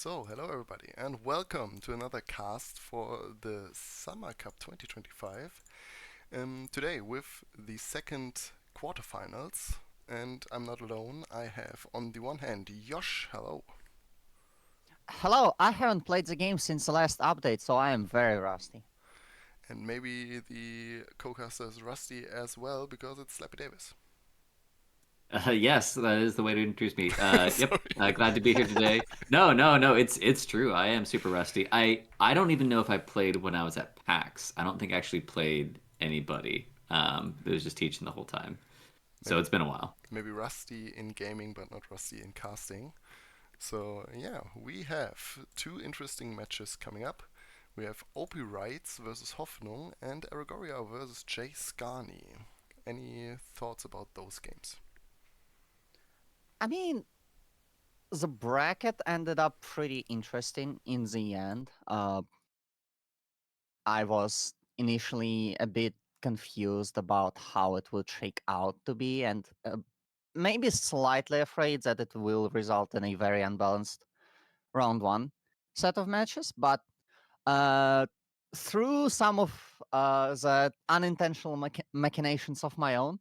So, hello everybody, and welcome to another cast for the Summer Cup 2025. Today with the second quarterfinals, and I'm not alone. I have on the one hand Yosh, hello, Hello, I haven't played the game since the last update, so I am very rusty. and maybe the co-caster is Rusty as well because it's Slappy Davis. Yes, that is the way to introduce me. Yep, Sorry. glad to be here today. No, it's true. I am super rusty. I don't even know if I played when I was at PAX. I don't think I actually played anybody. It was just teaching the whole time. So maybe it's been a while. maybe Rusty in gaming, but not Rusty in casting. So yeah, we have two interesting matches coming up. We have OpiWrites versus Hoffnung and Aragoria versus Jay Scarney. Any thoughts about those games? I mean, the bracket ended up pretty interesting in the end. I was initially a bit confused about how it would shake out to be, and maybe slightly afraid that it will result in a very unbalanced round one set of matches. But uh, through some of the unintentional machinations of my own,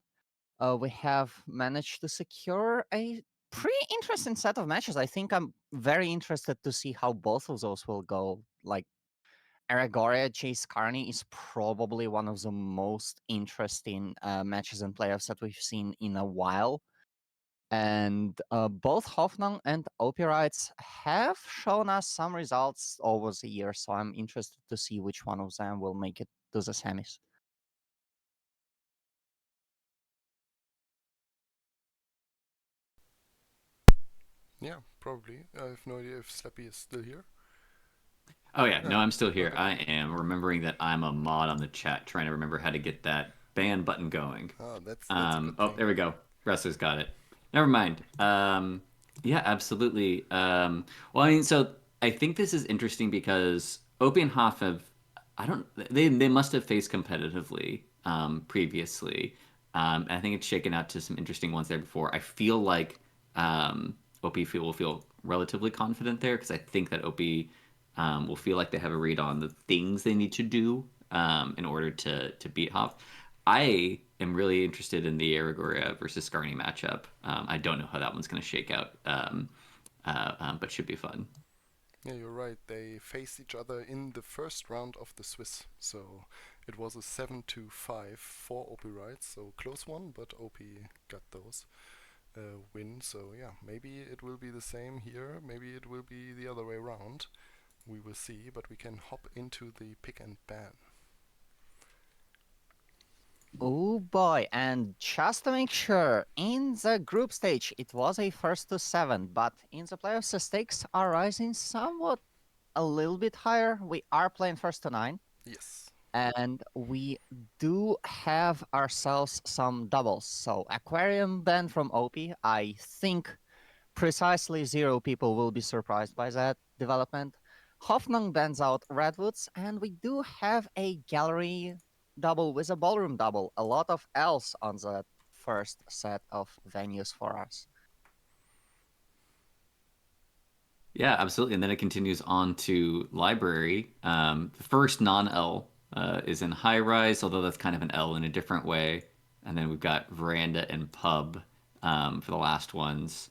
we have managed to secure a pretty interesting set of matches. I think I'm very interested to see how both of those will go. Like Aragoria Chase Carney is probably one of the most interesting matches and playoffs that we've seen in a while. And both Hoffnung and OpiWrites have shown us some results over the years, so I'm interested to see which one of them will make it to the semis. Yeah, probably. I have no idea if Slappy is still here. Oh yeah, Yeah. no, I'm still here. Okay. I am remembering that I'm a mod on the chat, trying to remember how to get that ban button going. That's a good Oh, thing. there we go. Wrestler's got it. Never mind. Yeah, absolutely. Well, I mean, so I think this is interesting because Opie and Hoff have, I don't, they must have faced competitively previously. And I think it's shaken out to some interesting ones there before. I feel like Opie will feel relatively confident there because I think that Opie will feel like they have a read on the things they need to do in order to beat Hoff. I am really interested in the Aragoria versus Scarney matchup. I don't know how that one's going to shake out, but should be fun. Yeah, you're right. They faced each other in the first round of the Swiss. So it was a 7-5 for OpiWrites. So close one, but Opie got those win. So yeah, maybe it will be the same here. Maybe it will be the other way around. We will see, but we can hop into the pick and ban. Oh boy, and just to make sure, in the group stage it was a first to seven, but in the playoffs the stakes are rising somewhat a little bit higher. We are playing first to nine, Yes. and we do have ourselves some doubles. So Aquarium ban from OP, I think precisely zero people will be surprised by that development. Hoffnung bans out Redwoods, and we do have a gallery double with a ballroom double. A lot of else on the first set of venues for us. Yeah, absolutely. And then it continues on to library. The first non-L is in high rise, although that's kind of an L in a different way. And then we've got veranda and pub for the last ones.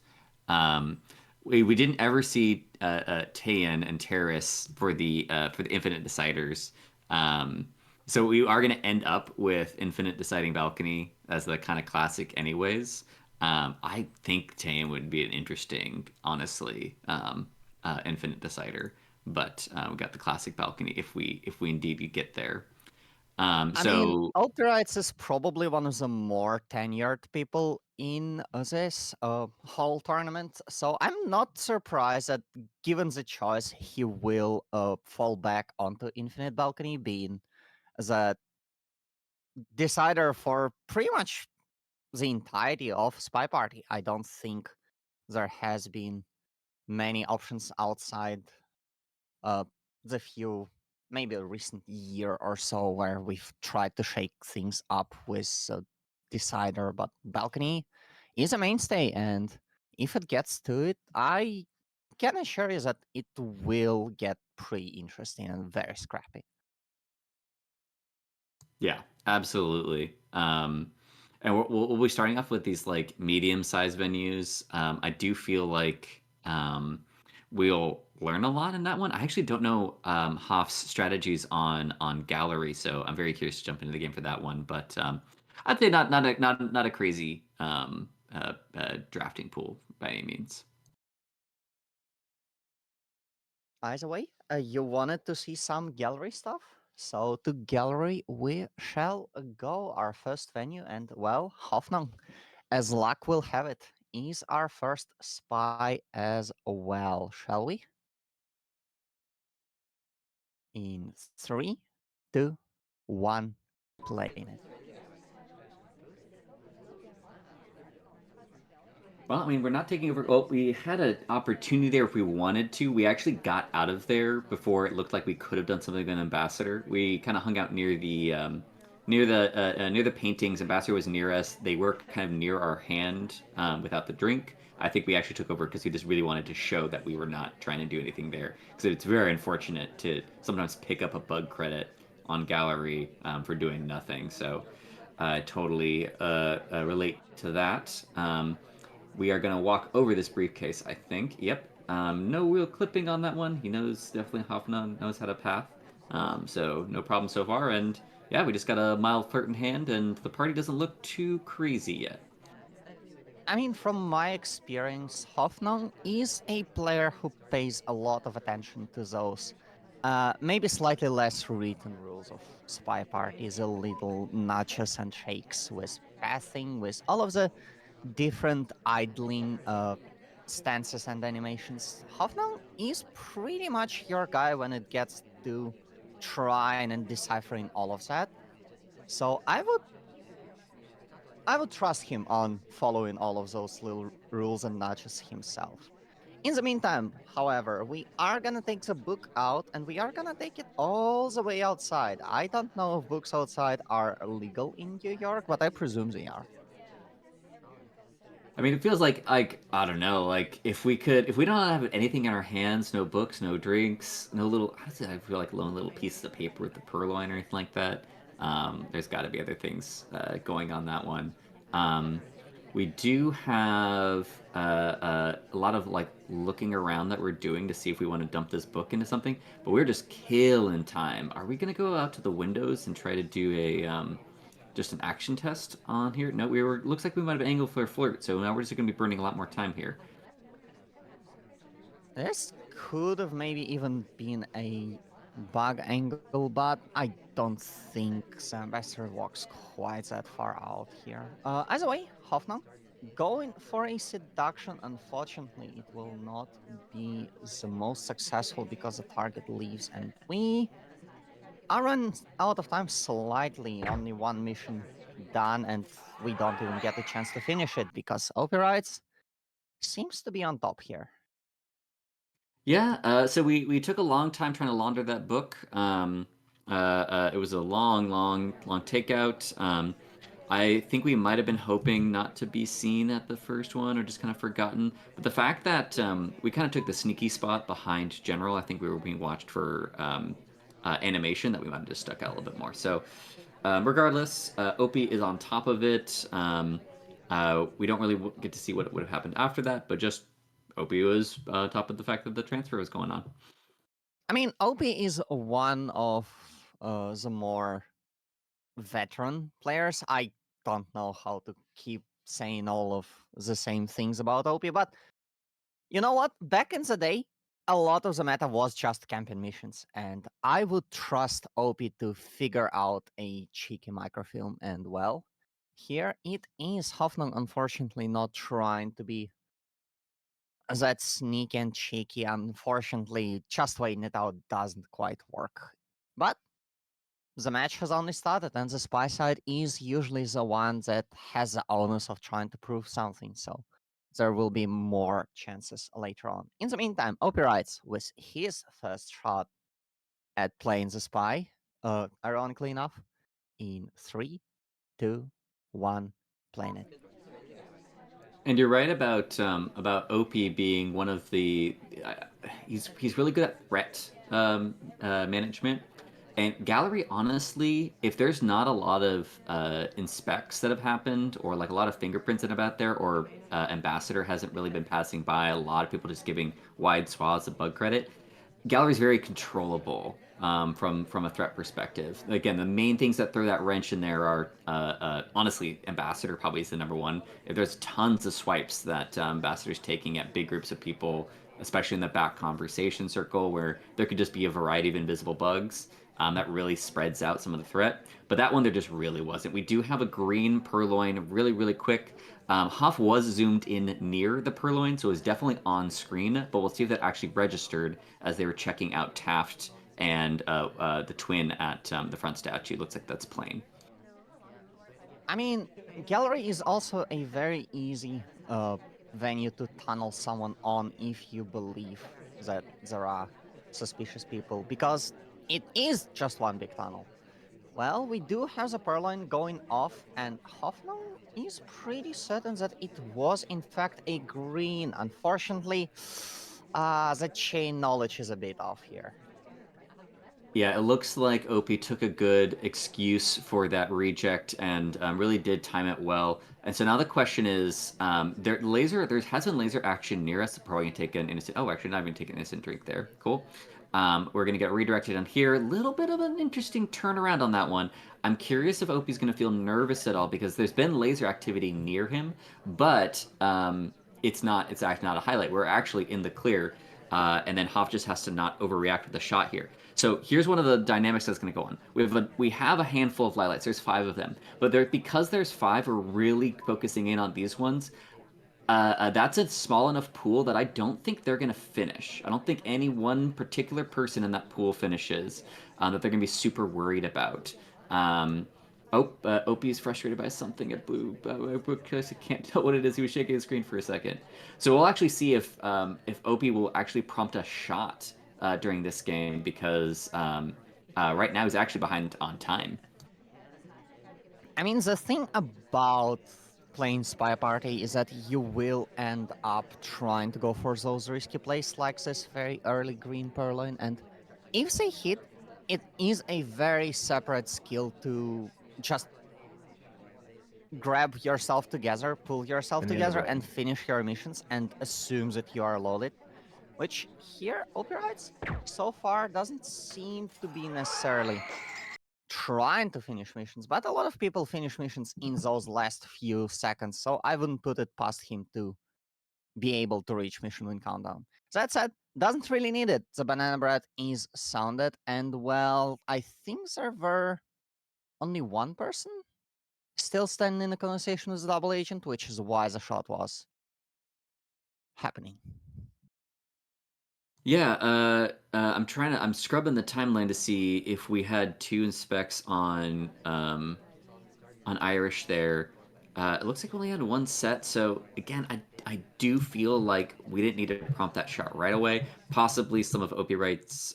We didn't ever see Tayan and Terrace for the infinite deciders. Um, so we are going to end up with infinite deciding balcony as the kind of classic, anyways. I think Tame would be an interesting, honestly, infinite decider. But we got the classic balcony if we indeed get there. I mean, So Ulterites is probably one of the more tenured people in this whole tournament, so I'm not surprised that given the choice, he will fall back onto Infinite Balcony, being the decider for pretty much the entirety of SpyParty. I don't think there has been many options outside uh, the few, maybe a recent year or so, where we've tried to shake things up with a decider, but balcony is a mainstay, and if it gets to it, I can assure you that it will get pretty interesting and very scrappy. Yeah, absolutely. And we'll be starting off with these like medium-sized venues. I do feel like we'll learn a lot in that one. I actually don't know Hoff's strategies on gallery, so I'm very curious to jump into the game for that one. But I'd say not a crazy drafting pool by any means. Either way, you wanted to see some gallery stuff? So to gallery we shall go. Our first venue, and well, Hoffnung, as luck will have it, is our first spy as well, shall we? In three, two, one, playing it. Well, I mean, we're not taking over. Well, we had an opportunity there if we wanted to. We actually got out of there before it looked like we could have done something with an ambassador. We kind of hung out near the paintings. Ambassador was near us. They were kind of near our hand without the drink. I think we actually took over because we just really wanted to show that we were not trying to do anything there. Because it's very unfortunate to sometimes pick up a bug credit on gallery for doing nothing. So I totally relate to that. We are going to walk over this briefcase, I think. Yep. No real clipping on that one. He knows, definitely Hoffnung knows how to path. So no problem so far. And yeah, we just got a mild flirt in hand, and the party doesn't look too crazy yet. I mean, from my experience, Hoffnung is a player who pays a lot of attention to those maybe slightly less written rules of spy parties, a little nudges and shakes with pathing, with all of the different idling stances and animations. Hoffnung is pretty much your guy when it gets to trying and deciphering all of that. So I would trust him on following all of those little rules and nudges himself. In the meantime, however, we are gonna take the book out and we are gonna take it all the way outside. I don't know if books outside are legal in New York, but I presume they are. I mean, it feels like I don't know, like if we don't have anything in our hands, no books, no drinks, no little, how does it, I feel like lone little pieces of paper with the purloin or anything like that. There's got to be other things going on that one. Um, we do have a lot of like looking around that we're doing to see if we want to dump this book into something, but we're just killing time. Are we gonna go out to the windows and try to do a just an action test on here? No, we were. Looks like we might have angled for a flirt, so now we're just going to be burning a lot more time here. This could have maybe even been a bug angle, but I don't think the ambassador walks quite that far out here. Either way, Hoffnung, going for a seduction, unfortunately, it will not be the most successful because the target leaves, and we are run out of time slightly. Only one mission done, and we don't even get a chance to finish it because OpiWrites seems to be on top here. Yeah, so we took a long time trying to launder that book. It was a long takeout. I think we might have been hoping not to be seen at the first one or just kind of forgotten. But the fact that we kind of took the sneaky spot behind General, I think we were being watched for animation that we might have just stuck out a little bit more. So, regardless, Opie is on top of it. We don't really get to see what would have happened after that, but just Opie was top of the fact that the transfer was going on. I mean, Opie is one of the more veteran players. I don't know how to keep saying all of the same things about Opie, but you know what? Back in the day, a lot of the meta was just campaign missions, and I would trust Opie to figure out a cheeky microfilm. And well, here it is. Hoffnung, unfortunately, not trying to be that sneaky and cheeky. Unfortunately, just waiting it out doesn't quite work. But the match has only started, and the spy side is usually the one that has the onus of trying to prove something. So there will be more chances later on. In the meantime, OpiWrites with his first shot at playing the spy, ironically enough, in 3, 2, 1, playing it. And you're right about OP being one of the. Uh, he's really good at threat management. And gallery, honestly, if there's not a lot of inspects that have happened, or like a lot of fingerprints that have out there, or ambassador hasn't really been passing by, a lot of people just giving wide swaths of bug credit. Gallery's very controllable from a threat perspective. Again, the main things that throw that wrench in there are honestly, ambassador probably is the number one. If there's tons of swipes that ambassador's taking at big groups of people, especially in the back conversation circle, where there could just be a variety of invisible bugs. That really spreads out some of the threat. But that one there just really wasn't. We do have a green purloin, really, really quick. Huff was zoomed in near the purloin, so it was definitely on screen, but we'll see if that actually registered as they were checking out Taft and the twin at the front statue. Looks like that's plain. I mean, gallery is also a very easy venue to tunnel someone on if you believe that there are suspicious people, because it is just one big tunnel. Well, we do have the purloin going off, and Hoffnung is pretty certain that it was in fact a green. Unfortunately, the chain knowledge is a bit off here. Yeah, it looks like Opie took a good excuse for that reject and really did time it well. And so now the question is, there has been laser action near us. Probably gonna take an innocent. Oh, actually, not even take an innocent drink there. Cool. We're gonna get redirected on here. A little bit of an interesting turnaround on that one. I'm curious if Opie's gonna feel nervous at all because there's been laser activity near him, but it's not. It's actually not a highlight. We're actually in the clear. And then Hoff just has to not overreact with the shot here. So here's one of the dynamics that's going to go on. We have a handful of lights. There's 5 of them, but because there's 5, we're really focusing in on these ones. That's a small enough pool that I don't think they're going to finish. I don't think any one particular person in that pool finishes that they're going to be super worried about. Um, Opie is frustrated by something at blue. I can't tell what it is. He was shaking the screen for a second. So we'll actually see if Opie will actually prompt a shot during this game because right now he's actually behind on time. I mean, the thing about playing SpyParty is that you will end up trying to go for those risky plays like this very early green purloin, and if they hit, it is a very separate skill to just grab yourself together, pull yourself And the end of together, round. and finish your missions and assume that you are loaded. Which here, OpiWrites so far doesn't seem to be necessarily trying to finish missions, but a lot of people finish missions in those last few seconds, so I wouldn't put it past him to be able to reach mission win countdown. That said, doesn't really need it. The banana bread is sounded, and well, I think there were only one person still standing in a conversation with the double agent, which is why the shot was happening. Yeah, I'm scrubbing the timeline to see if we had 2 inspects on Irish there. It looks like we only had 1 set, so again, I do feel like we didn't need to prompt that shot right away. Possibly some of OpiWrites'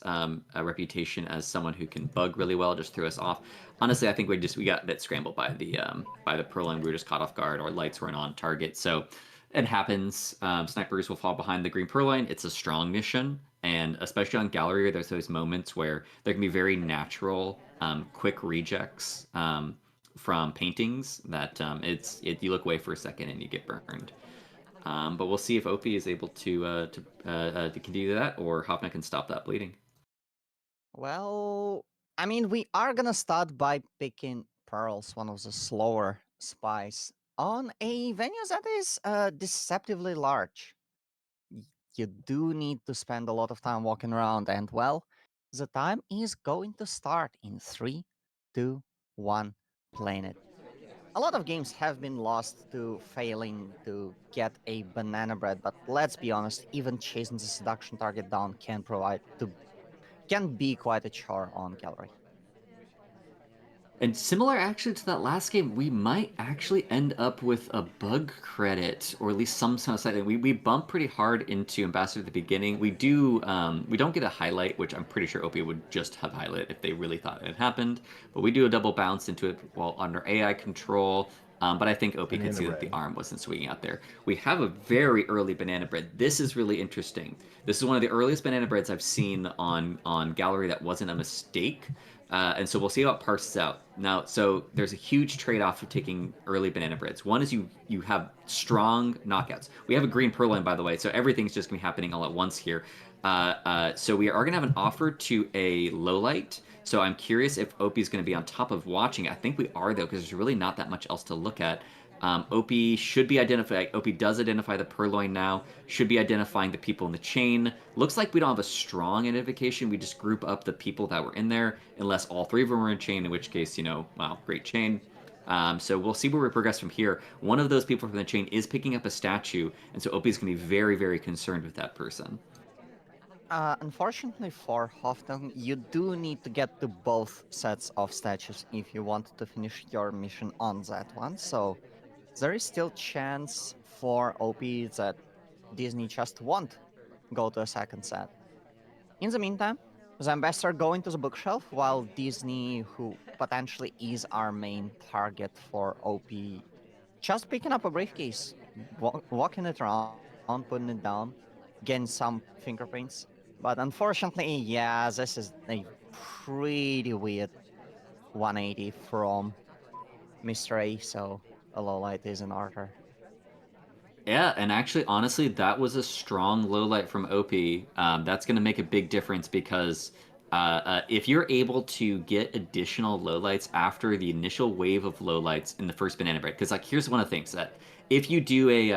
reputation as someone who can bug really well just threw us off. Honestly, I think we got a bit scrambled by the purloin. We were just caught off guard. Our lights weren't on target, so it happens. Snipers will fall behind the green purloin. It's a strong mission, and especially on gallery, there's those moments where there can be very natural, quick rejects. From paintings that you look away for a second and you get burned. But we'll see if Opie is able to continue that, or Hoffnung can stop that bleeding. Well, I mean, we are gonna start by picking Pearls, one of the slower spies, on a venue that is deceptively large. You do need to spend a lot of time walking around, and well, the time is going to start in 3, 2, 1, playing it. A lot of games have been lost to failing to get a banana bread, but let's be honest, even chasing the seduction target down can be quite a chore on gallery. And similar actually to that last game, we might actually end up with a bug credit, or at least some kind of side. We bump pretty hard into Ambassador at the beginning. We don't get a highlight, which I'm pretty sure Opie would just have highlight if they really thought it had happened. But we do a double bounce into it while under AI control. But I think OP could Banana see that the bread. arm wasn't swinging out there. We have a very early banana bread. This is really interesting. This is one of the earliest banana breads I've seen on Gallery that wasn't a mistake. And so we'll see how it parses out. Now, so there's a huge trade-off for taking early banana breads. One is you have strong knockouts. We have a green purloin, by the way, so everything's just gonna be happening all at once here. So we are gonna have an offer to a low light. So I'm curious if Opie is going to be on top of watching. I think we are though, because there's really not that much else to look at. Opie should be identifying. Opie does identify the purloin now. Should be identifying the people in the chain. Looks like we don't have a strong identification. We just group up the people that were in there, unless all three of them were in chain. In which case, wow, great chain. So we'll see where we progress from here. One of those people from the chain is picking up a statue, and so Opie's going to be very, very concerned with that person. Unfortunately for Hoffnung, you do need to get to both sets of statues if you want to finish your mission on that one. So there is still chance for OP that Disney just won't go to a second set. In the meantime, the ambassador going to the bookshelf while Disney, who potentially is our main target for OP, just picking up a briefcase, walking it around, putting it down, getting some fingerprints. But unfortunately, yeah, this is a pretty weird 180 from Mr. A, so a low light is in order. Yeah, and actually, honestly, that was a strong low light from OP. That's going to make a big difference because if you're able to get additional lowlights after the initial wave of lowlights in the first banana bread, because like here's one of the things that if you do a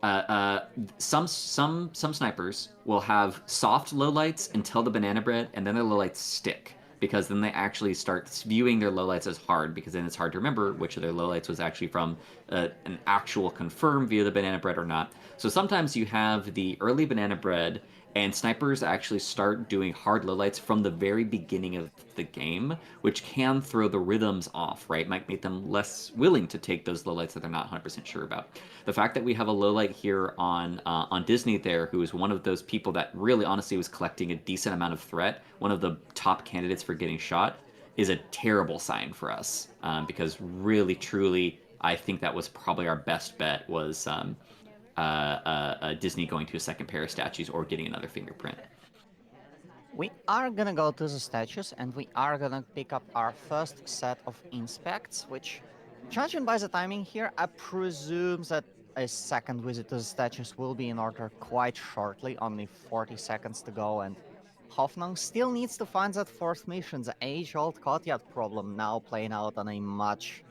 uh, uh, some snipers will have soft lowlights until the banana bread, and then their lowlights stick because then they actually start viewing their lowlights as hard because then it's hard to remember which of their lowlights was actually from an actual confirm via the banana bread or not. So sometimes you have the early banana bread and snipers actually start doing hard lowlights from the very beginning of the game, which can throw the rhythms off, right? Might make them less willing to take those lowlights that they're not 100% sure about. The fact that we have a lowlight here on Disney there, who is one of those people that really honestly was collecting a decent amount of threat, one of the top candidates for getting shot, is a terrible sign for us because really, truly, I think that was probably our best bet was Disney going to a second pair of statues or getting another fingerprint. We are gonna go to the statues and we are gonna pick up our first set of inspects, which, judging by the timing here, I presume that a second visit to the statues will be in order quite shortly, only 40 seconds to go, and Hoffnung still needs to find that fourth mission, the age-old courtyard problem, now playing out on a much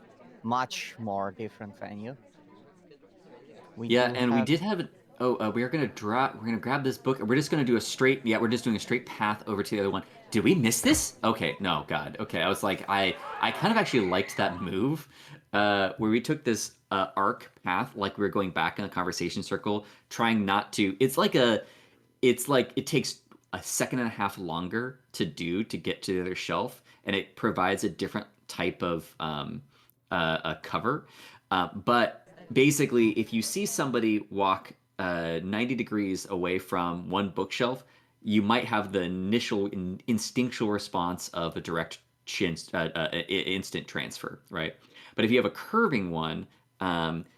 more different venue. We Yeah, do and we have did have. We are gonna drop. We're gonna grab this book. We're just gonna do a straight. Yeah, we're just doing a straight path over to the other one. Did we miss this? Okay, no, God. Okay, I was like, I kind of actually liked that move, where we took this arc path, like we were going back in a conversation circle, trying not to. It's like it takes a second and a half longer to do to get to the other shelf, and it provides a different type of a cover. But basically, if you see somebody walk 90 degrees away from one bookshelf, you might have the initial instinctual response of a direct instant transfer, right? But if you have a curving one,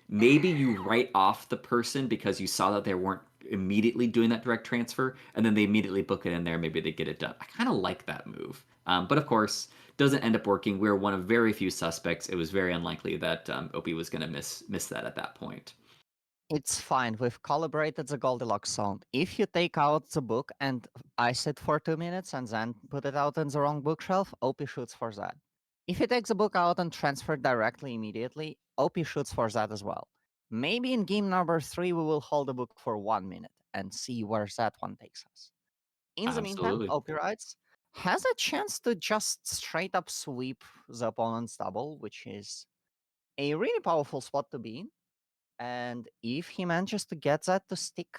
maybe you write off the person because you saw that they weren't immediately doing that direct transfer, and then they immediately book it in there. Maybe they get it done. I kind of like that move, but of course, doesn't end up working. We're one of very few suspects. It was very unlikely that Opie was going to miss that at that point. It's fine. We've calibrated the Goldilocks zone. If you take out the book and ice it for 2 minutes and then put it out in the wrong bookshelf, OP shoots for that. If you take the book out and transfer it directly immediately, OP shoots for that as well. Maybe in game number 3, we will hold the book for 1 minute and see where that one takes us. In the meantime, Absolutely. OpiWrites has a chance to just straight up sweep the opponent's double, which is a really powerful spot to be in. And if he manages to get that to stick,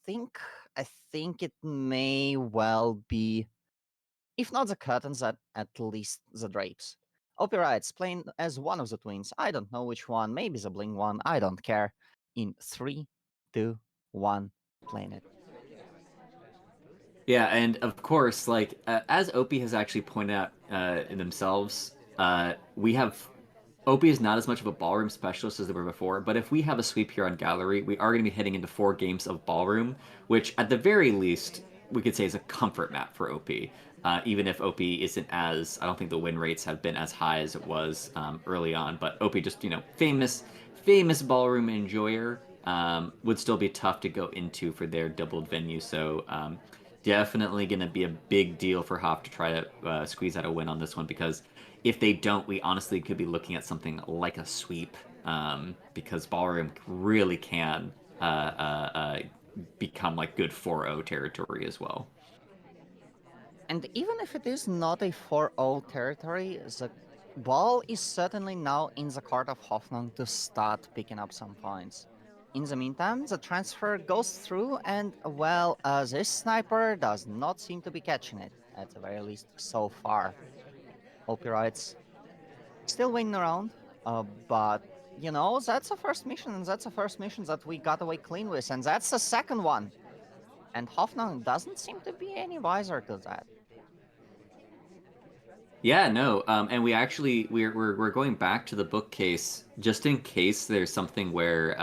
think I think it may well be, if not the curtains, at least the drapes. OP writes, playing as one of the twins. I don't know which one, maybe the bling one, I don't care. In 3, 2, 1, playing it. Yeah, and of course, like as Opie has actually pointed out in themselves, we have Opie is not as much of a ballroom specialist as they were before, but if we have a sweep here on gallery, we are going to be heading into 4 games of ballroom, which at the very least we could say is a comfort map for Opie. Even if Opie isn't as, I don't think the win rates have been as high as it was early on, but Opie just famous ballroom enjoyer would still be tough to go into for their doubled venue. So definitely going to be a big deal for Hoff to try to squeeze out a win on this one because if they don't, we honestly could be looking at something like a sweep because Ballroom really can become like good 4-0 territory as well. And even if it is not a 4-0 territory, the ball is certainly now in the court of Hoffnung to start picking up some points. In the meantime, the transfer goes through, and well, this sniper does not seem to be catching it, at the very least so far. OpiWrites still winning around, but you know, that's the first mission, and that's the first mission that we got away clean with, and that's the second one. And Hoffnung doesn't seem to be any wiser to that. Yeah, no, and we actually we're going back to the bookcase just in case there's something where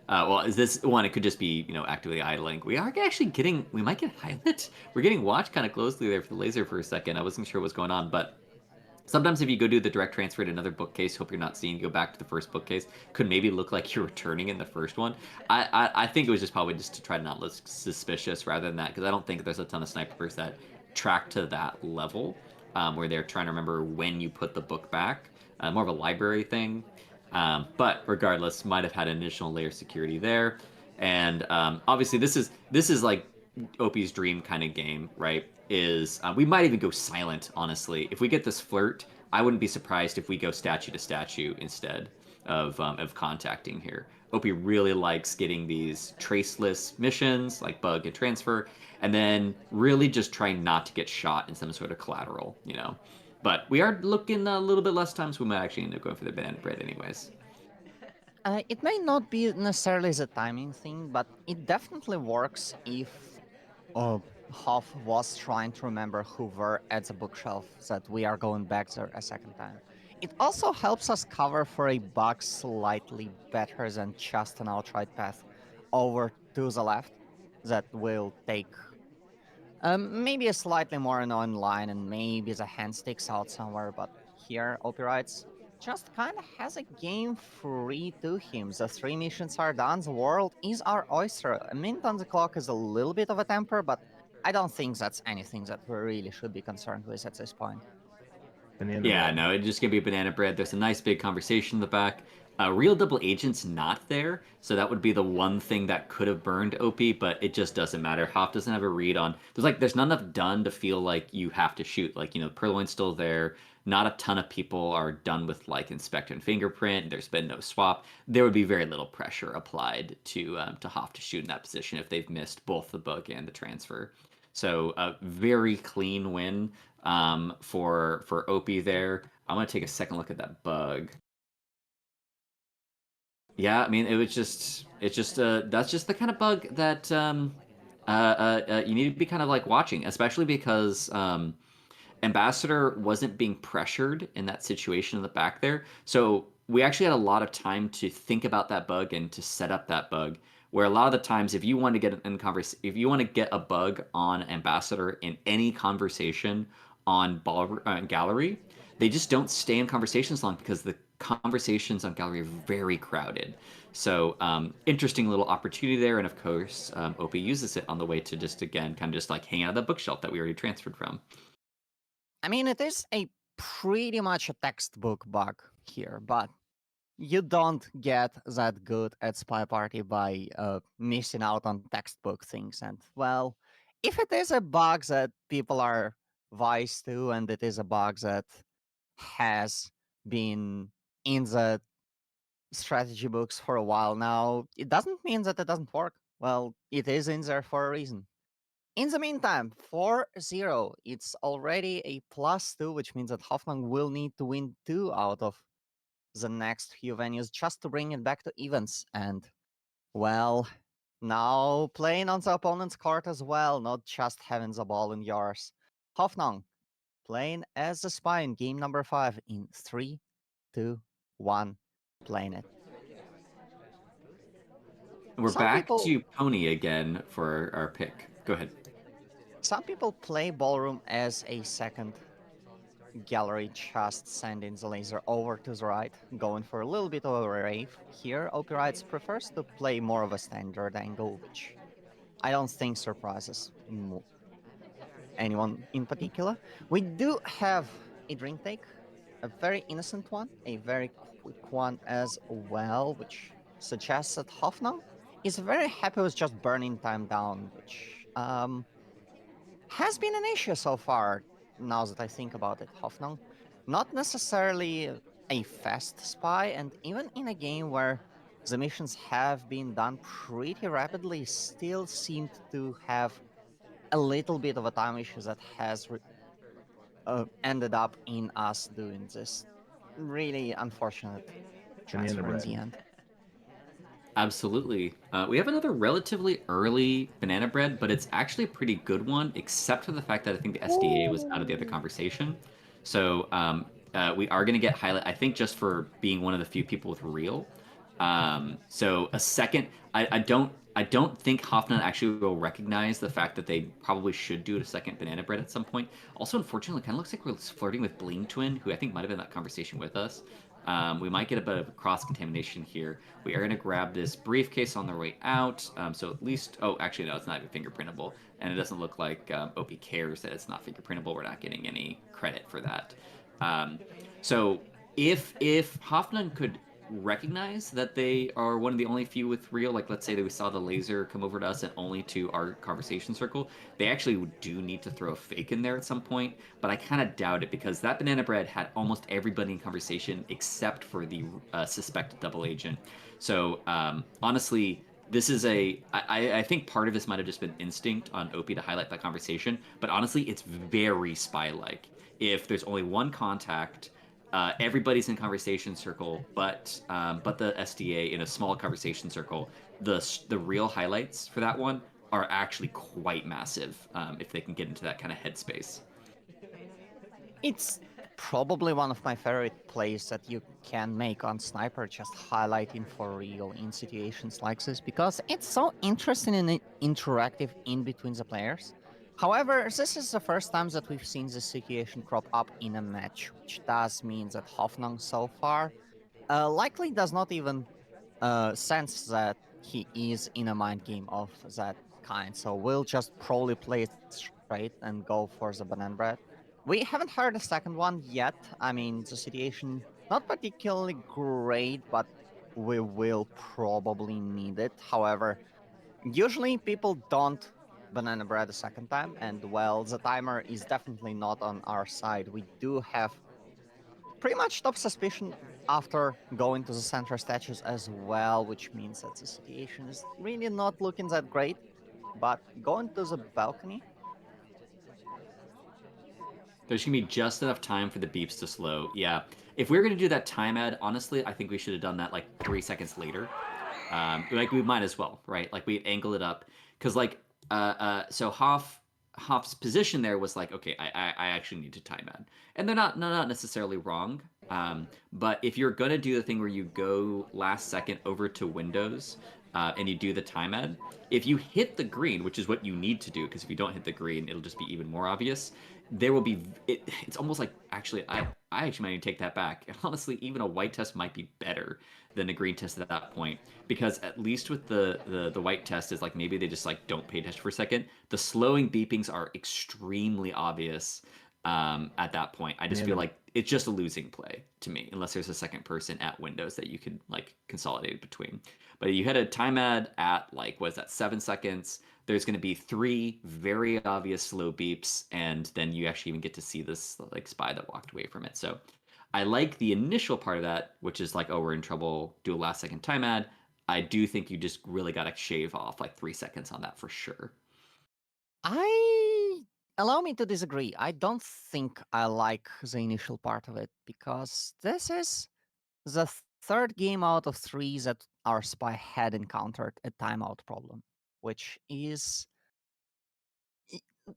well, is this one? It could just be actively idling. We are actually getting we might get highlight. We're getting watched kind of closely there for the laser for a second. I wasn't sure what's going on, but sometimes if you go do the direct transfer to another bookcase, hope you're not seeing, go back to the first bookcase, could maybe look like you're returning in the first one. I think it was just probably just to try to not look suspicious rather than that, because I don't think there's a ton of snipers that track to that level where they're trying to remember when you put the book back. More of a library thing. But regardless, might have had an additional layer of security there. And obviously, this is like Opie's dream kind of game, right? Is we might even go silent, honestly. If we get this flirt, I wouldn't be surprised if we go statue to statue instead of contacting here. Opie really likes getting these traceless missions like bug and transfer, and then really just trying not to get shot in some sort of collateral. But we are looking a little bit less time, so we might actually end up going for the banana bread anyways. It may not be necessarily the timing thing, but it definitely works if Hoff was trying to remember who were at the bookshelf that we are going back there a second time. It also helps us cover for a bug slightly better than just an outright path over to the left that will take maybe a slightly more annoying line and maybe the hand sticks out somewhere, but here, OpiWrites just kind of has a game free to him. The 3 missions are done, the world is our oyster. A minute on the clock is a little bit of a temper, but I don't think that's anything that we really should be concerned with at this point. Banana Yeah, bread. no, it's just gonna be banana bread. There's a nice big conversation in the back. Real double agent's not there, so that would be the one thing that could have burned Opie, but it just doesn't matter. Hop doesn't have a read on. There's not enough done to feel like you have to shoot. Like Purloin's still there. Not a ton of people are done with like inspect and fingerprint. There's been no swap. There would be very little pressure applied to Hoff to shoot in that position if they've missed both the bug and the transfer. So a very clean win for Opie there. I'm gonna take a second look at that bug. Yeah, I mean it's just that's just the kind of bug that you need to be kind of like watching, especially because Ambassador wasn't being pressured in that situation in the back there. So we actually had a lot of time to think about that bug and to set up that bug. Where a lot of the times, if you want to get if you want to get a bug on Ambassador in any conversation on Gallery, they just don't stay in conversations long because the conversations on Gallery are very crowded. So interesting little opportunity there, and of course, Opie uses it on the way to just again kind of just like hang out at the bookshelf that we already transferred from. I mean, it is a pretty much a textbook bug here, but you don't get that good at SpyParty by missing out on textbook things. And well, if it is a bug that people are wise to, and it is a bug that has been in the strategy books for a while now, it doesn't mean that it doesn't work. Well, it is in there for a reason. In the meantime, 4-0, it's already a +2, which means that Hoffnung will need to win 2 out of the next few venues just to bring it back to evens. And, well, now playing on the opponent's court as well, not just having the ball in yours. Hoffnung playing as the spy in game number 5 in 3, 2, 1, playing it. We're Some back people to Pony again for our pick. Go ahead. some people play Ballroom as a second gallery, just sending the laser over to the right, going for a little bit of a rave. Here, OpiWrites prefers to play more of a standard angle, which I don't think surprises anyone in particular. We do have a drink take, a very innocent one, a very quick one as well, which suggests that Hoffnung is very happy with just burning time down, which has been an issue so far. Now that I think about it, Hoffnung, not necessarily a fast spy, and even in a game where the missions have been done pretty rapidly, still seemed to have a little bit of a time issue that has ended up in us doing this really unfortunate Banana transfer in bread. the end. Absolutely. We have another relatively early banana bread, but it's actually a pretty good one, except for the fact that I think the SDA was out of the other conversation. So we are going to get highlight, I think, just for being one of the few people with real. So a second, I don't think Hoffman actually will recognize the fact that they probably should do a second banana bread at some point. Also, unfortunately, it kind of looks like we're flirting with Bling Twin, who I think might have been in that conversation with us. We might get a bit of cross contamination here. We are going to grab this briefcase on the way out. So at least, oh, actually, no, it's not even fingerprintable. And it doesn't look like Opie cares that it's not fingerprintable. We're not getting any credit for that. Um, so if Hoffman could recognize that they are one of the only few with real, like let's say that we saw the laser come over to us and only to our conversation circle, they actually do need to throw a fake in there at some point, but I kind of doubt it because that banana bread had almost everybody in conversation except for the suspected double agent. So honestly, this is I think part of this might have just been instinct on Opie to highlight that conversation, but honestly, it's very spy-like. If there's only one contact, everybody's in conversation circle, but the SDA in a small conversation circle. The real highlights for that one are actually quite massive if they can get into that kind of headspace. It's probably one of my favorite plays that you can make on Sniper, just highlighting for real in situations like this, because it's so interesting and interactive in between the players. However, this is the first time that we've seen this situation crop up in a match, which does mean that Hoffnung so far likely does not even sense that he is in a mind game of that kind. So we'll just probably play it straight and go for the banana bread. We haven't heard a second one yet. I mean, the situation not particularly great, but we will probably need it. However, usually people don't banana bread a second time, and well, the timer is definitely not on our side. We do have pretty much top suspicion after going to the center statues as well, which means that the situation is really not looking that great. But going to the balcony, There's gonna be just enough time for the beeps to slow. Yeah, if we were gonna do that time ad, honestly, I think we should have done that like 3 seconds later. Like we might as well, right? Like we angled it up because so Hoff's position there was like, okay, I actually need to time ad, and they're not necessarily wrong. But if you're gonna do the thing where you go last second over to Windows and you do the time ad, if you hit the green, which is what you need to do, because if you don't hit the green, it'll just be even more obvious. There will be it's almost like actually I actually might even take that back. And honestly, even a white test might be better than a green test at that point because at least with the white test is like maybe they just like don't pay attention for a second. The slowing beepings are extremely obvious at that point. I just feel like it's just a losing play to me unless there's a second person at Windows that you could like consolidate between. But you had a time at like what is that 7 seconds? There's going to be three very obvious slow beeps, and then you actually even get to see this like spy that walked away from it. So I like the initial part of that, which is like, oh, we're in trouble, do a last second time ad. I do think you just really got to shave off like 3 seconds on that for sure. I allow me to disagree. I don't think I like the initial part of it because this is the third game out of three that our spy had encountered a timeout problem, which is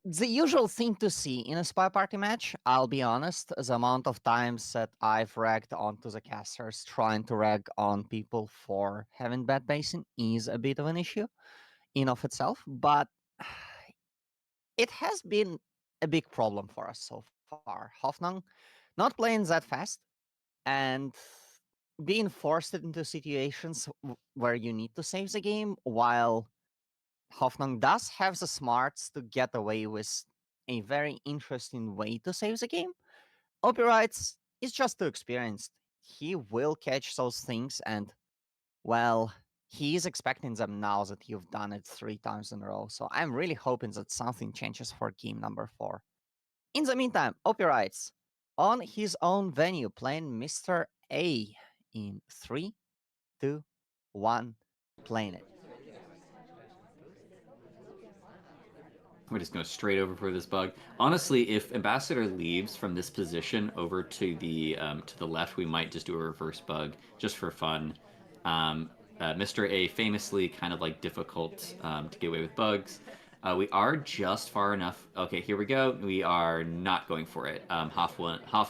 the usual thing to see in a SpyParty match. I'll be honest, the amount of times that I've ragged onto the casters trying to rag on people for having bad pacing is a bit of an issue in of itself, but it has been a big problem for us so far. Hoffnung not playing that fast and being forced into situations where you need to save the game, while Hoffnung does have the smarts to get away with a very interesting way to save the game. OpiWrites is just too experienced. He will catch those things, and, well, he is expecting them now that you've done it 3 times in a row. So I'm really hoping that something changes for game number 4. In the meantime, OpiWrites on his own venue playing Mr. A in 3, 2, 1, playing it. We're just going straight over for this bug. Honestly, if Ambassador leaves from this position over to the left, we might just do a reverse bug just for fun. Mr. A famously kind of like difficult to get away with bugs. We are just far enough. Okay, here we go. We are not going for it. Hoff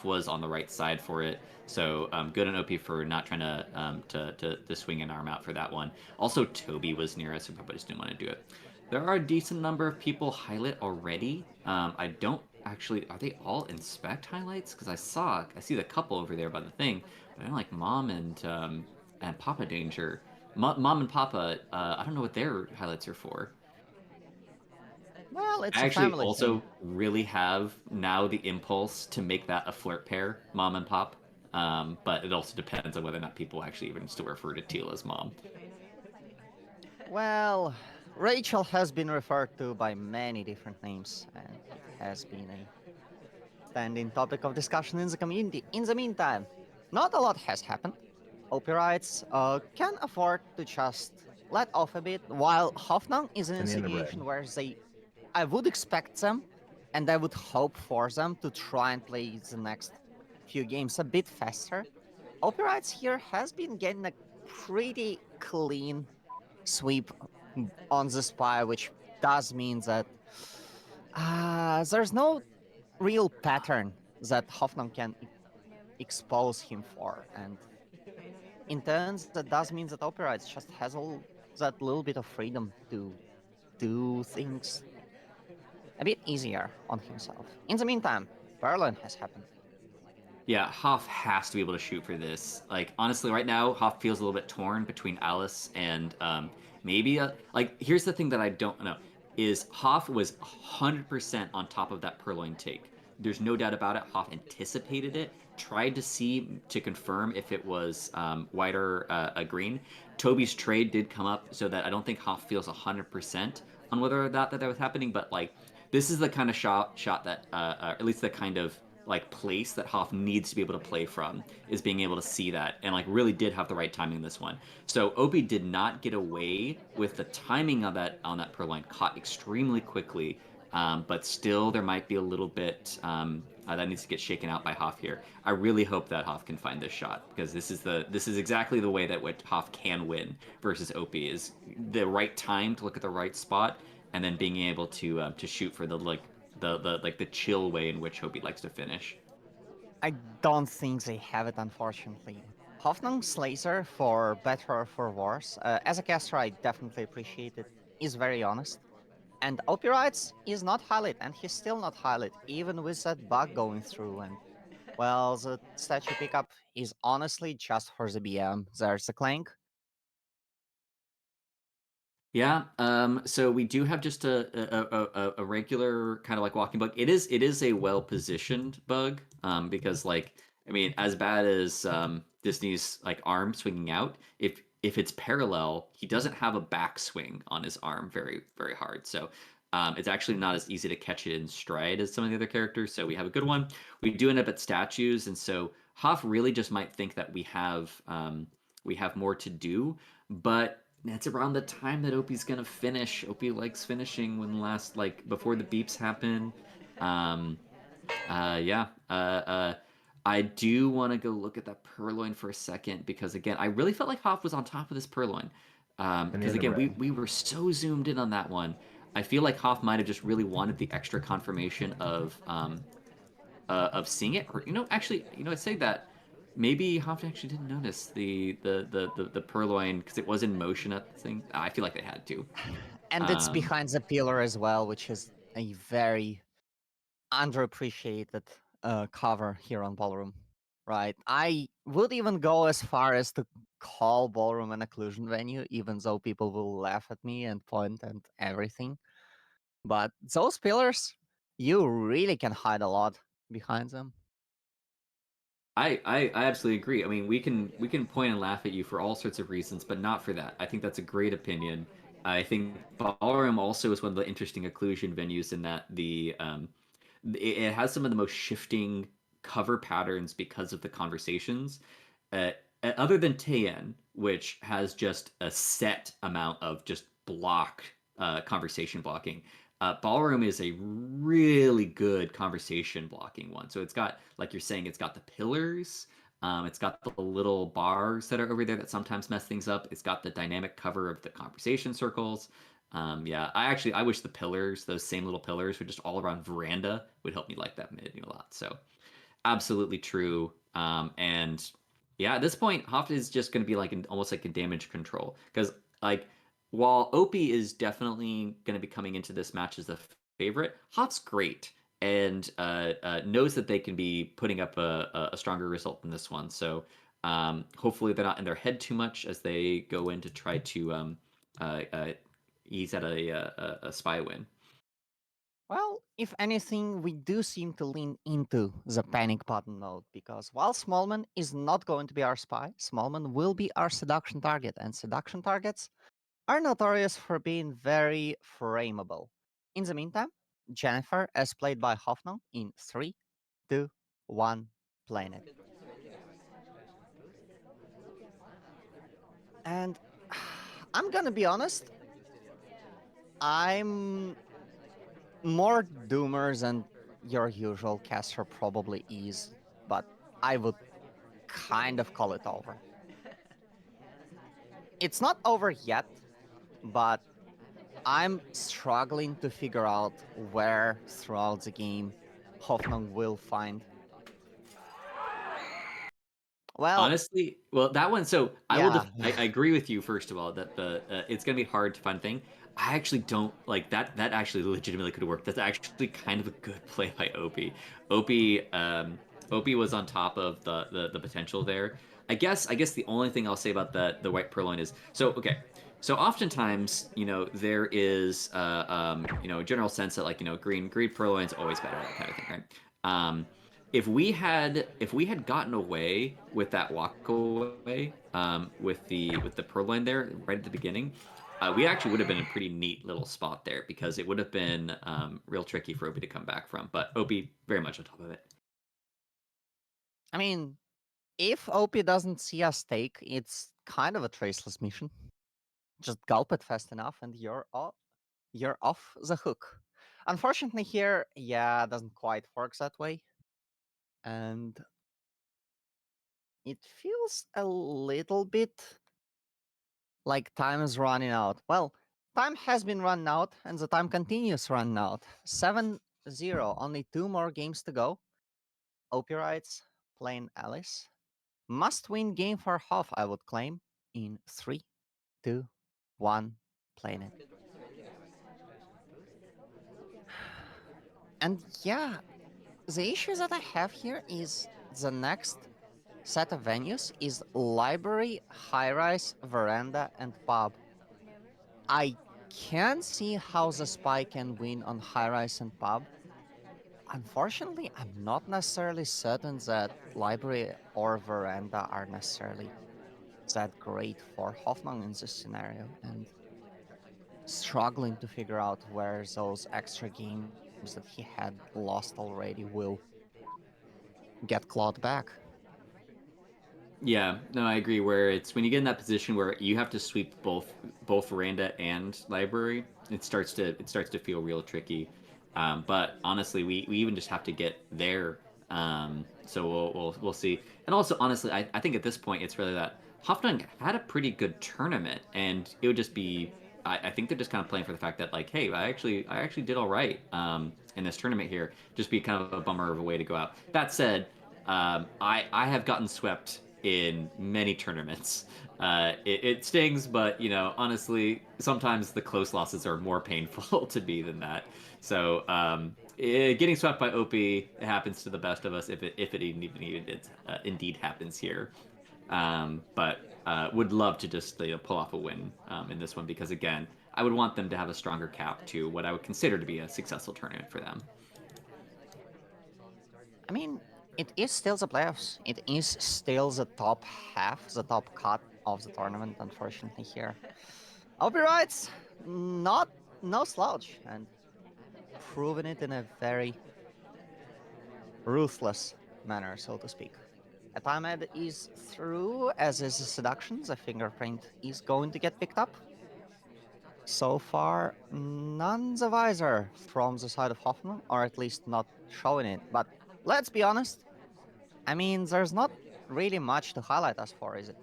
was on the right side for it, so good on OP for not trying to swing an arm out for that one. Also, Toby was near us, so probably just didn't want to do it. There are a decent number of people highlight already. I don't actually. Are they all inspect highlights? Because I see the couple over there by the thing, but I don't like Mom and Papa Danger. Mom and Papa. I don't know what their highlights are for. Well, it's I a actually family thing. also really have now the impulse to make that a flirt pair, Mom and Pop. But it also depends on whether or not people actually even still refer to Teal as Mom. Well, Rachel has been referred to by many different names, and it has been a standing topic of discussion in the community. In the meantime, not a lot has happened. OpiWrites can afford to just let off a bit, while Hoffnung is in a situation where I would expect them, and I would hope for them to try and play the next few games a bit faster. OpiWrites here has been getting a pretty clean sweep on the spy, which does mean that there's no real pattern that Hoffnung can expose him for. And in turns, that does mean that OpiWrites just has all that little bit of freedom to do things a bit easier on himself. In the meantime, Berlin has happened. Yeah, Hoff has to be able to shoot for this. Like honestly, right now Hoff feels a little bit torn between Alice and maybe like here's the thing that I don't know is Hoff was 100% on top of that Purloin take. There's no doubt about it. Hoff anticipated it, tried to see to confirm if it was white or a green. Toby's trade did come up, so that I don't think Hoff feels 100% on whether or not that was happening. But like, this is the kind of shot that, at least the kind of like place that Hoff needs to be able to play from is being able to see that and like really did have the right timing in this one. So Opie did not get away with the timing of that on that Purloin, caught extremely quickly, but still there might be a little bit that needs to get shaken out by Hoff here. I really hope that Hoff can find this shot because this is exactly the way that what Hoff can win versus Opie is the right time to look at the right spot and then being able to shoot for the like the chill way in which Hobie likes to finish. I don't think they have it, unfortunately. Hoffnung's laser, for better or for worse, as a caster, I definitely appreciate it, is very honest. And OpiWrites is not highlight, and he's still not highlight, even with that bug going through. And, well, the statue pickup is honestly just for the BM. There's a clank. Yeah. So we do have just a regular kind of like walking bug. It is a well positioned bug. Because like I mean, as bad as Disney's like arm swinging out, if it's parallel, he doesn't have a backswing on his arm very hard. So it's actually not as easy to catch it in stride as some of the other characters. So we have a good one. We do end up at statues, and so Hoff really just might think that we have more to do, but that's around the time that Opie's gonna finish. Opie likes finishing when last like before the beeps happen. Um, yeah. I do want to go look at that Purloin for a second because again, I really felt like Hoff was on top of this Purloin. Because again, we were so zoomed in on that one. I feel like Hoff might have just really wanted the extra confirmation of seeing it, or actually, I say that maybe Hoff actually didn't notice the purloin because it was in motion at the thing. I feel like they had to. And it's Um, behind the pillar as well, which is a very underappreciated cover here on Ballroom. Right. I would even go as far as to call Ballroom an occlusion venue, even though people will laugh at me and point and everything. But those pillars, you really can hide a lot behind them. I absolutely agree. I mean, we can point and laugh at you for all sorts of reasons, but not for that. I think that's a great opinion. I think Ballroom also is one of the interesting occlusion venues in that it has some of the most shifting cover patterns because of the conversations. Uh, Other than Tien, which has just a set amount of just conversation blocking. Ballroom is a really good conversation blocking one. So it's got, like you're saying, it's got the pillars. It's got the little bars that are over there that sometimes mess things up. It's got the dynamic cover of the conversation circles. Yeah, I wish the pillars, those same little pillars, were just all around veranda, would help me like that menu a lot. So absolutely true. And yeah, at this point, Hoff is just going to be like almost like a damage control because like while Opie is definitely going to be coming into this match as a favorite, Hoff's great and knows that they can be putting up a stronger result than this one. So hopefully they're not in their head too much as they go in to try to uh, uh, ease at a spy win. Well, if anything, we do seem to lean into the panic button mode because while Smallman is not going to be our spy, Smallman will be our seduction target, and seduction targets are notorious for being very frameable. In the meantime, Jennifer, as played by Hoffnung, in 3, 2, 1, planet. And I'm gonna be honest, I'm more doomers than your usual caster probably is, but I would kind of call it over. It's not over yet, but I'm struggling to figure out where throughout the game Hoffnung will find. Well, Honestly, well, that one. So yeah. I agree with you. First of all, that the it's gonna be hard to find a thing. I actually don't like that. That actually legitimately could have worked. That's actually kind of a good play by Opie. Opie, Opie was on top of the potential there. I guess the only thing I'll say about the white purloin is so okay. So oftentimes, there is a general sense that like green purloin's always better, that kind of thing, right? If we had gotten away with that walk away with the purloin there right at the beginning, we actually would have been in a pretty neat little spot there because it would have been real tricky for Opie to come back from. But Opie very much on top of it. I mean, if OP doesn't see us take, it's kind of a traceless mission. Just gulp it fast enough and you're off the hook. Unfortunately here, yeah, it doesn't quite work that way. And it feels a little bit like time is running out. Well, time has been run out, and the time continues running out. 7-0, only 2 more games to go. OpiWrites playing Alice. Must win game for half, I would claim. In 3, 2, 1, playing it. And yeah, the issue that I have here is the next set of venues is library, high rise, veranda, and pub. I can see how the spy can win on high rise and pub. Unfortunately, I'm not necessarily certain that library or veranda are necessarily that great for Hoffnung in this scenario, and struggling to figure out where those extra games that he had lost already will get clawed back. Yeah, no, I agree. Where it's when you get in that position where you have to sweep both veranda and library, it starts to feel real tricky. But honestly, we even just have to get there. So we'll see. And also, honestly, I think at this point it's really that Hoffnung had a pretty good tournament, and it would just be I think they're just kind of playing for the fact that like, hey, I actually did all right in this tournament here. Just be kind of a bummer of a way to go out. That said, I have gotten swept in many tournaments. It stings, but you know, honestly, sometimes the close losses are more painful to me than that. So getting swept by OP happens to the best of us if it indeed happens here. But would love to just pull off a win in this one because again, I would want them to have a stronger cap to what I would consider to be a successful tournament for them. I mean, it is still the playoffs. It is still the top half, the top cut of the tournament, unfortunately, here. I'll be right. Not no slouch, and proven it in a very ruthless manner, so to speak. A time ad is through, as is the seduction. The fingerprint is going to get picked up. So far, none the wiser from the side of Hoffnung, or at least not showing it. But let's be honest, I mean, there's not really much to highlight us for, is it?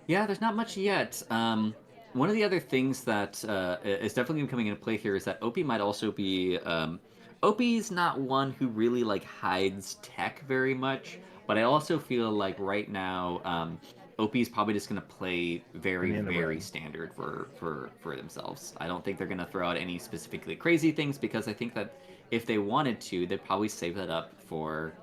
Yeah, there's not much yet. One of the other things that is definitely coming into play here is that Opie might also be. Opie's not one who really like hides tech very much, but I also feel like right now, Opie's probably just going to play very, Banana very bread. standard for themselves. I don't think they're going to throw out any specifically crazy things because I think that if they wanted to, they'd probably save that up for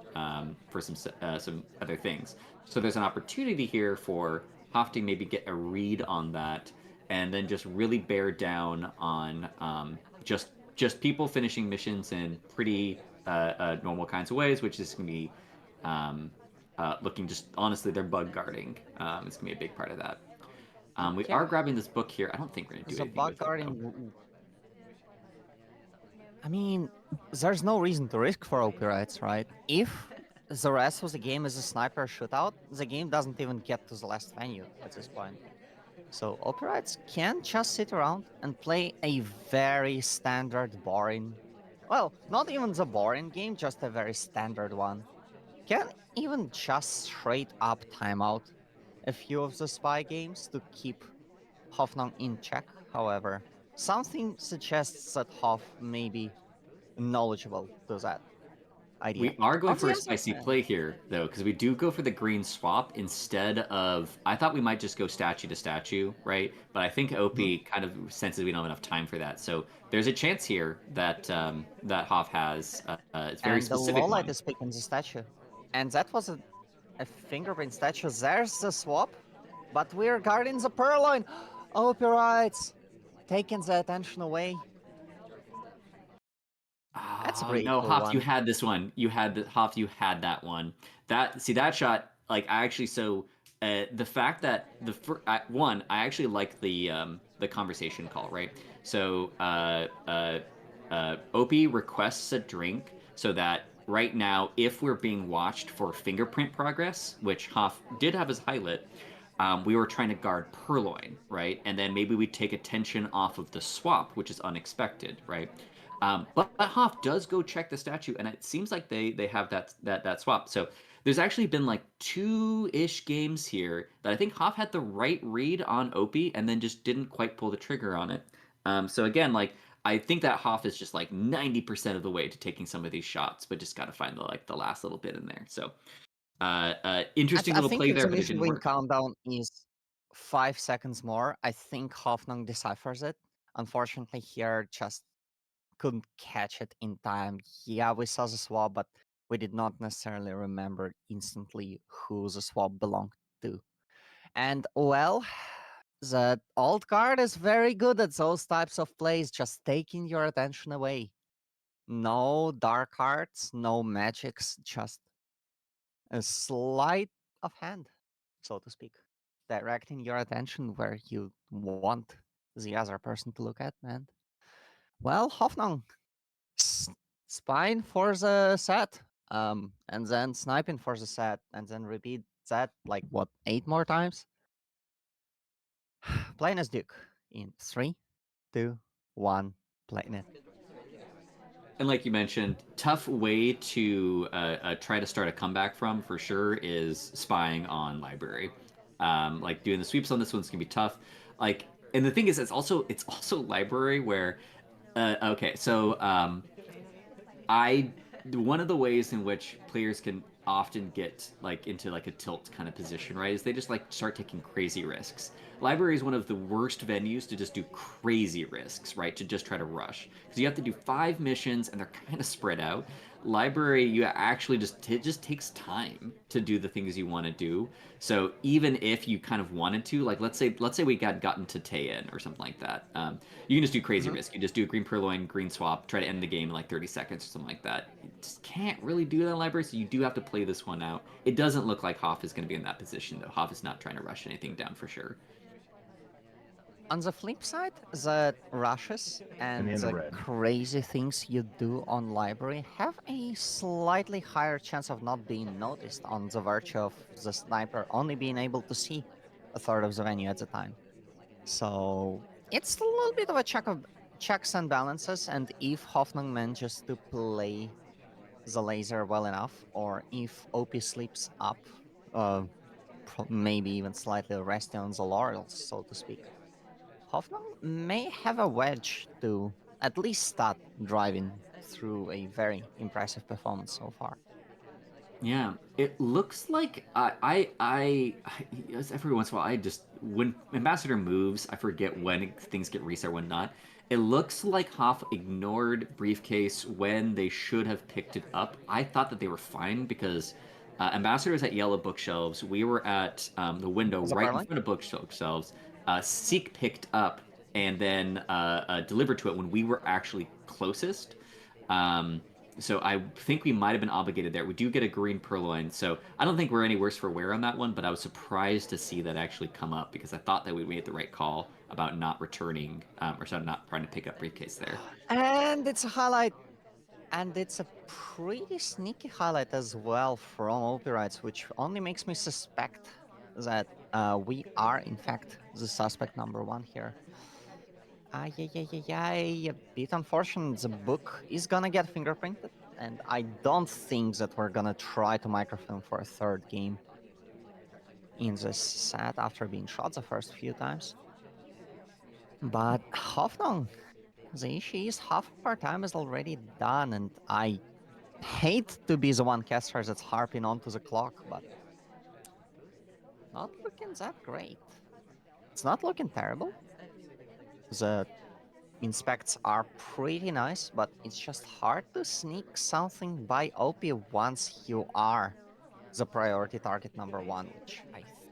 some other things. So there's an opportunity here for Hoffnung maybe get a read on that, and then just really bear down on just people finishing missions in pretty normal kinds of ways, which is going to be looking just honestly, they're bug guarding. It's going to be a big part of that. We are Yeah, grabbing this book here. I don't think we're going to do the anything bug with it though. guarding. I mean, there's no reason to risk for OpiWrites, right? If the rest of the game is a sniper shootout, the game doesn't even get to the last venue at this point. So OpiWrites can just sit around and play a very standard, boring. Well, not even the boring game, just a very standard one. Can even just straight up timeout a few of the spy games to keep Hoffnung in check, however. Something suggests that Hoff may be knowledgeable to that idea. We are going On for the a other spicy hand, play here, though, because we do go for the green swap instead of. I thought we might just go statue to statue, right? But I think mhm, OP kind of senses we don't have enough time for that. So there's a chance here that that Hoff has. It's a very and the low specific light one. is picking the statue. And that was a fingerprint statue. There's the swap, but we're guarding the purloin. Operites taking the attention away. That's a Oh pretty no, cool Hoff, you one. had this one. You had Hoff, you had that one. That see that shot. Like I actually the fact that one I actually like the conversation call right. So Opie requests a drink so that right now if we're being watched for fingerprint progress, which Hoff did have his highlight. We were trying to guard Purloin, right? And then maybe we take attention off of the swap, which is unexpected, right? But Hoff does go check the statue, and it seems like they have that swap. So there's actually been like two-ish games here that I think Hoff had the right read on Opie, and then just didn't quite pull the trigger on it. So again, like I think that Hoff is just like 90% of the way to taking some of these shots, but just got to find the last little bit in there. So interesting I little think play if there, the but it mission didn't win work. countdown is 5 seconds more, I think Hoffnung deciphers it. Unfortunately, here just couldn't catch it in time. Yeah, we saw the swap, but we did not necessarily remember instantly who the swap belonged to. And well, the alt card is very good at those types of plays, just taking your attention away. No dark arts, no magics, just a sleight of hand, so to speak, directing your attention where you want the other person to look at. And well, Hoffnung spine for the set, and then sniping for the set, and then repeat that like what 8 more times. Playing as Duke in 3, 2, 1, playing it. And like you mentioned, tough way to try to start a comeback from for sure is spying on library. Like doing the sweeps on this one's gonna be tough. Like, and the thing is, it's also library where, okay, so I one of the ways in which players can often get like into like a tilt kind of position, right, is they just like start taking crazy risks. Library is one of the worst venues to just do crazy risks, right? To just try to rush because you have to do 5 missions and they're kind of spread out. Library, you actually just it just takes time to do the things you want to do. So even if you kind of wanted to, like let's say we got gotten to Taein or something like that, you can just do crazy Mhm. risk. You just do a green purloin, green swap, try to end the game in like 30 seconds or something like that. You just can't really do that in library, so you do have to play this one out. It doesn't look like Hoff is going to be in that position, though. Hoff is not trying to rush anything down for sure. On the flip side, the rushes and in the the red. crazy things you do on library have a slightly higher chance of not being noticed on the virtue of the sniper only being able to see a third of the venue at a time. So it's a little bit of a check of checks and balances, and if Hoffnung manages to play the laser well enough, or if OP sleeps up, uh, maybe even slightly resting on the laurels, so to speak, Hoffnung may have a wedge to at least start driving through a very impressive performance so far. Yeah, it looks like every once in a while I just when Ambassador moves, I forget when things get reset, when not. It looks like Hoff ignored Briefcase when they should have picked it up. I thought that they were fine because Ambassador is at yellow bookshelves. We were at the window The right in Perlin? front of bookshelves. Seek picked up and then delivered to it when we were actually closest. Um, so I think we might have been obligated there. We do get a green purloin, so I don't think we're any worse for wear on that one. But I was surprised to see that actually come up because I thought that we made the right call about not returning or sorry, not trying to pick up briefcase there. And it's a highlight, and it's a pretty sneaky highlight as well from OpiWrites, which only makes me suspect that we are, in fact, the suspect number one here. Yeah, yeah, yeah, yeah. A bit unfortunate. The book is gonna get fingerprinted, and I don't think that we're gonna try to microfilm for a third game in this set after being shot the first few times. But Hoffnung, the issue is half of our time is already done, and I hate to be the one caster that's harping onto the clock, but not looking that great. It's not looking terrible. The inspects are pretty nice, but it's just hard to sneak something by OP once you are the priority target number one, which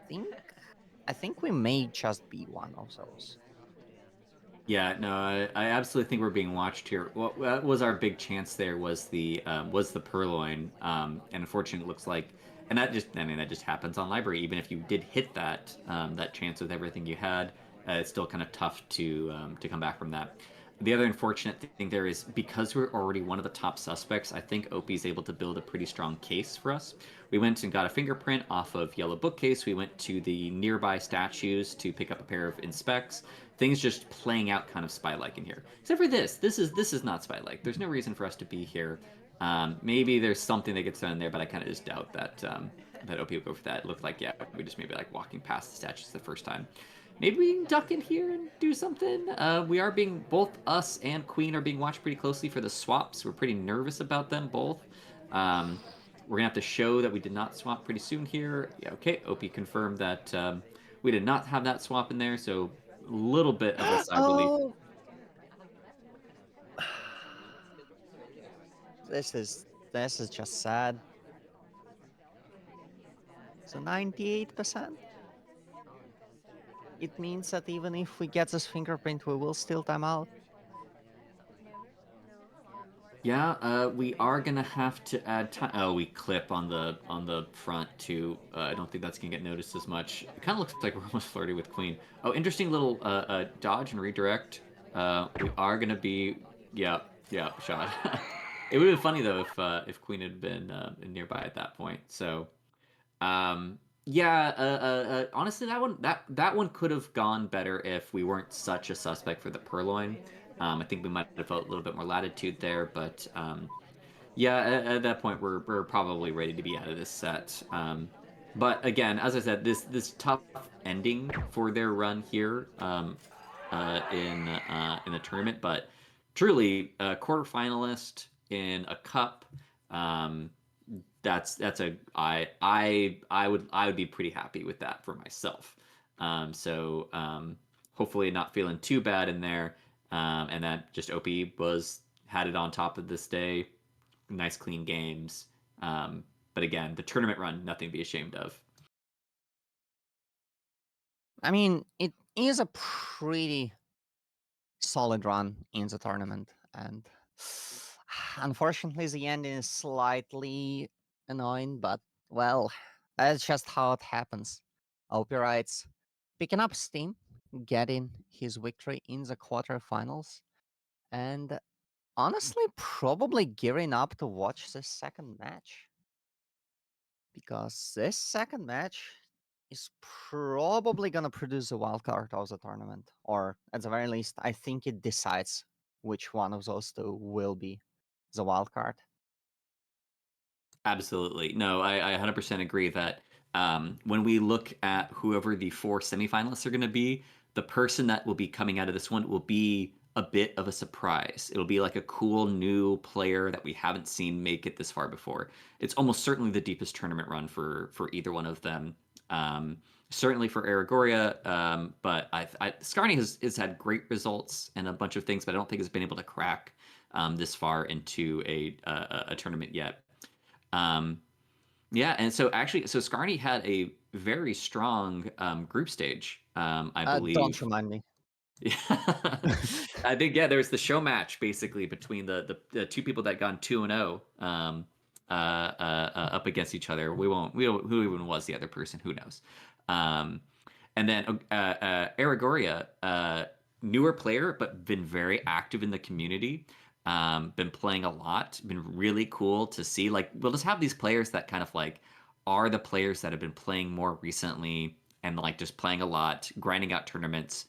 think I think we may just be one of those. Yeah, no, I absolutely think we're being watched here. What was our big chance there was the purloin, and unfortunately, it looks like, and that just I mean that just happens on library. Even if you did hit that chance with everything you had, it's still kind of tough to come back from that. The other unfortunate thing there is because we're already one of the top suspects, I think Opie is able to build a pretty strong case for us. We went and got a fingerprint off of Yellow Bookcase. We went to the nearby statues to pick up a pair of inspects. Things just playing out kind of spy-like in here. Except for this. This is not spy-like. There's no reason for us to be here. Maybe there's something that gets done in there, but I kind of just doubt that OP will go for that. It looked like yeah, we just maybe like walking past the statues the first time. Maybe we can duck in here and do something. We are being both us and Queen are being watched pretty closely for the swaps. We're pretty nervous about them both. Um, we're gonna have to show that we did not swap pretty soon here. Yeah, okay. OP confirmed that we did not have that swap in there, so a little bit of a sigh of relief. Oh, this is this is just sad. So 98%. It means that even if we get this fingerprint, we will still time out. Yeah, we are gonna have to add time. Oh, we clip on the front too. I don't think that's gonna get noticed as much. It kind of looks like we're almost flirty with Queen. Oh, interesting little dodge and redirect. We are gonna be yeah yeah shot. It would have been funny though if Queen had been nearby at that point. So yeah, honestly, that one could have gone better if we weren't such a suspect for the purloin. I think we might have felt a little bit more latitude there, but yeah, at that point we're probably ready to be out of this set. But again, as I said, this tough ending for their run here in the tournament, but truly a quarterfinalist in a cup. Um, that's a I would be pretty happy with that for myself. So hopefully not feeling too bad in there, and that just OP was had it on top of this day. Nice clean games. But again, the tournament run, nothing to be ashamed of. I mean, it is a pretty solid run in the tournament, and unfortunately, the ending is slightly annoying. But well, that's just how it happens. OpiWrites picking up steam, getting his victory in the quarterfinals, and honestly, probably gearing up to watch the second match because this second match is probably gonna produce a wild card of the tournament, or at the very least, I think it decides which one of those two will be the wild card. Absolutely. No, I 100% agree that when we look at whoever the four semifinalists are going to be, the person that will be coming out of this one will be a bit of a surprise. It'll be like a cool new player that we haven't seen make it this far before. It's almost certainly the deepest tournament run for either one of them. Certainly for Aragoria, but Scarny has had great results and a bunch of things, but I don't think has been able to crack this far into a tournament yet. Um, yeah, and so actually, so Scarny had a very strong group stage, I Don't believe. remind me. Yeah, I think there was the show match basically between the two people that gone 2-0 up against each other. We don't who even was the other person, who knows. Um, and then Aragoria, newer player, but been very active in the community. Been playing a lot. Been really cool to see. Like we'll just have these players that kind of like are the players that have been playing more recently and like just playing a lot, grinding out tournaments,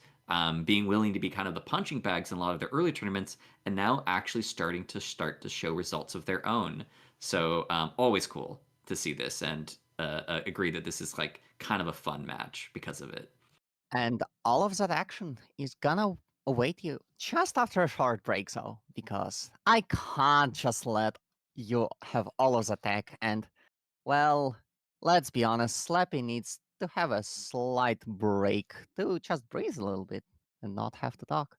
being willing to be kind of the punching bags in a lot of the early tournaments, and now actually starting to show results of their own. So always cool to see this, and agree that this is like kind of a fun match because of it. And all of that action is gonna await you just after a short break, though, because I can't just let you have all of the tech. And, well, let's be honest, Slappy needs to have a slight break to just breathe a little bit and not have to talk.